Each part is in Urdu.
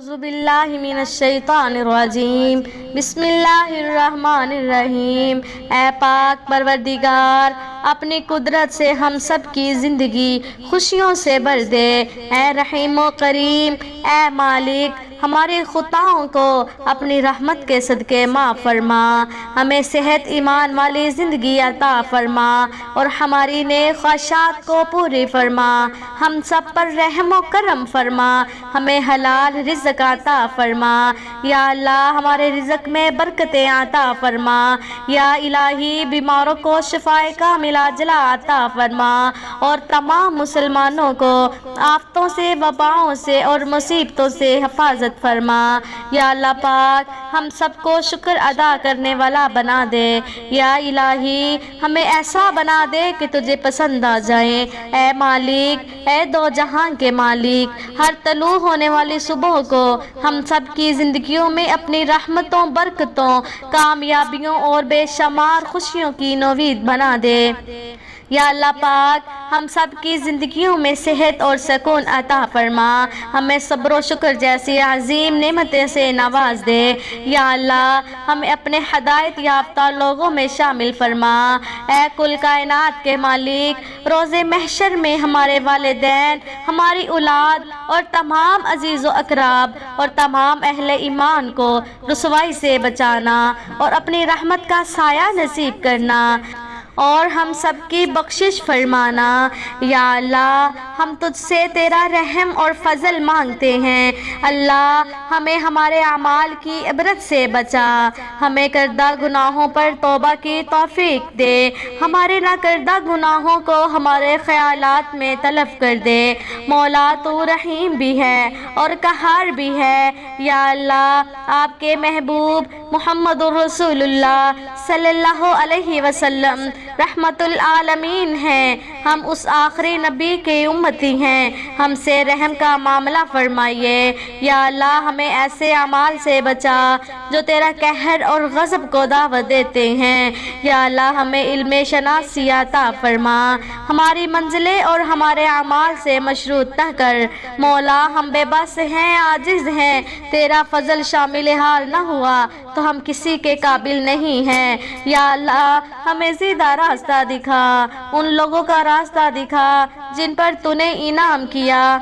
اعوذ باللہ من الشیطان الرجیم بسم اللہ الرحمن الرحیم۔ اے پاک پروردگار، اپنی قدرت سے ہم سب کی زندگی خوشیوں سے بھر دے۔ اے رحیم و کریم، اے مالک، ہمارے خطاؤں کو اپنی رحمت کے صدقے معاف فرما، ہمیں صحت ایمان والی زندگی عطا فرما اور ہماری نیک خواہشات کو پوری فرما۔ ہم سب پر رحم و کرم فرما، ہمیں حلال رزق عطا فرما۔ یا اللہ، ہمارے رزق میں برکتیں عطا فرما۔ یا الہی، بیماروں کو شفائے کاملہ عاجلہ عطا فرما اور تمام مسلمانوں کو آفتوں سے، وباؤں سے اور مصیبتوں سے حفاظت فرما۔ یا اللہ پاک، ہم سب کو شکر ادا کرنے والا بنا دے۔ یا الہی، ہمیں ایسا بنا دے کہ تجھے پسند آ جائے۔ اے مالک، اے دو جہان کے مالک، ہر طلوع ہونے والی صبح کو ہم سب کی زندگیوں میں اپنی رحمتوں، برکتوں، کامیابیوں اور بے شمار خوشیوں کی نوید بنا دے۔ یا اللہ پاک، ہم سب کی زندگیوں میں صحت اور سکون عطا فرما، ہمیں صبر و شکر جیسی عظیم نعمتیں سے نواز دے۔ یا اللہ، ہمیں اپنے ہدایت یافتہ لوگوں میں شامل فرما۔ اے کل کائنات کے مالک، روز محشر میں ہمارے والدین، ہماری اولاد اور تمام عزیز و اقرب اور تمام اہل ایمان کو رسوائی سے بچانا اور اپنی رحمت کا سایہ نصیب کرنا اور ہم سب کی بخشش فرمانا۔ یا اللہ، ہم تجھ سے تیرا رحم اور فضل مانگتے ہیں۔ اللہ، ہمیں ہمارے اعمال کی عبرت سے بچا، ہمیں کردہ گناہوں پر توبہ کی توفیق دے، ہمارے نہ کردہ گناہوں کو ہمارے خیالات میں تلف کر دے۔ مولا، تو رحیم بھی ہے اور قہار بھی ہے۔ یا اللہ، آپ کے محبوب محمد الرسول اللہ صلی اللہ علیہ وسلم رحمت العالمین ہیں، ہم اس آخری نبی کے امتی ہیں، ہم سے رحم کا معاملہ فرمائیے۔ یا اللہ، ہمیں ایسے اعمال سے بچا جو تیرا قہر اور غضب کو دعوت دیتے ہیں۔ یا اللہ، ہمیں علم شناسی عطا فرما، ہماری منزلیں اور ہمارے اعمال سے مشروط نہ کر۔ مولا، ہم بے بس ہیں، عاجز ہیں، تیرا فضل شامل حال نہ ہوا تو ہم کسی کے قابل نہیں ہیں۔ یا اللہ، ہمیں سیدھا راستہ دکھا، ان لوگوں کا راستہ دکھا جن پر تو نے انعام کیا۔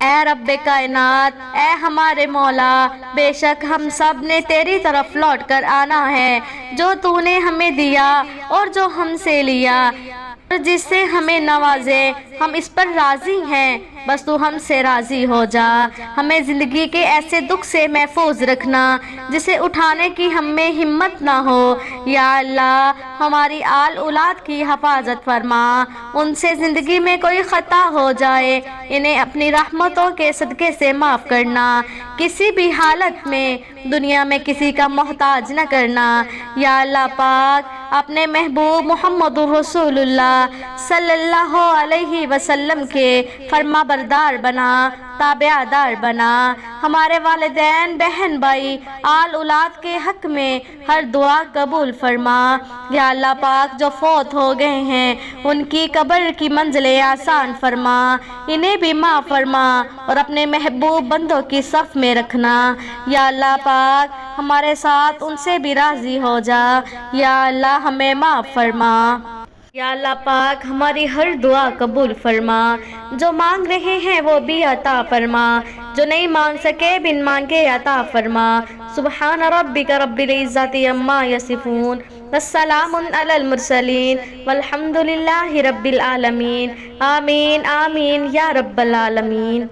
اے رب کائنات، اے ہمارے مولا، بے شک ہم سب نے تیری طرف لوٹ کر آنا ہے۔ جو تو نے ہمیں دیا اور جو ہم سے لیا اور جس سے ہمیں نوازے، ہم اس پر راضی ہیں، بس تو ہم سے راضی ہو جا۔ ہمیں زندگی کے ایسے دکھ سے محفوظ رکھنا جسے اٹھانے کی ہم میں ہمت نہ ہو۔ یا اللہ، ہماری آل اولاد کی حفاظت فرما، ان سے زندگی میں کوئی خطا ہو جائے انہیں اپنی رحمتوں کے صدقے سے معاف کرنا، کسی بھی حالت میں دنیا میں کسی کا محتاج نہ کرنا۔ یا اللہ پاک، اپنے محبوب محمد الرسول اللہ صلی اللہ علیہ وسلم کے فرما بردار بنا، تابع دار بنا، ہمارے والدین، بہن بھائی، آل اولاد کے حق میں ہر دعا قبول فرما۔ یا اللہ پاک، جو فوت ہو گئے ہیں ان کی قبر کی منزلیں آسان فرما، انہیں بھی معاف فرما اور اپنے محبوب بندوں کی صف میں رکھنا۔ یا اللہ پاک، ہمارے ساتھ ان سے بھی راضی ہو جا۔ یا اللہ، ہمیں معاف فرما۔ یا اللہ پاک، ہماری ہر دعا قبول فرما، جو مانگ رہے ہیں وہ بھی عطا فرما، جو نہیں مانگ سکے بن مانگے عطا فرما۔ سبحان ربک رب العزت عما یصفون، والسلام علی المرسلین، والحمد للہ رب العالمین۔ آمین آمین یا رب العالمین۔